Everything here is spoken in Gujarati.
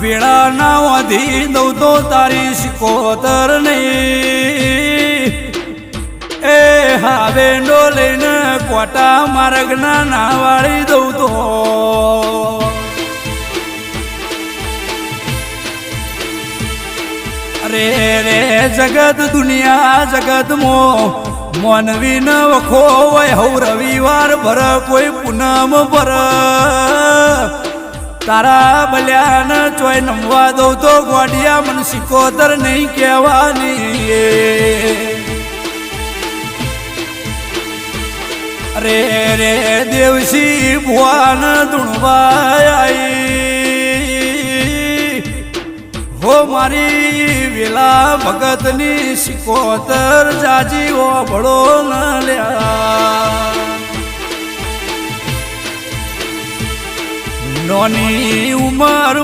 વેળા ના વધી દઉં તો તારી સિકોતર નહીં એ હવે નો લઈને કોટા માર્ગના ના વાળી દઉં તો અરે રે જગત દુનિયા જગત મોનવી ન વખો હોય હવ રવિવાર ભર કોઈ પૂનમ ભર તારા બલ્યાન ચોય નમવા દઉં તો ગોડિયા મન સિકોતર નહીં કહેવાની અરે રે દેવસી ભુવાન ધૂણવાઈ હો મારી વેલા ભગતની સિકોતર જાજી ઓભળો ન લ્યા નોની ઉંમર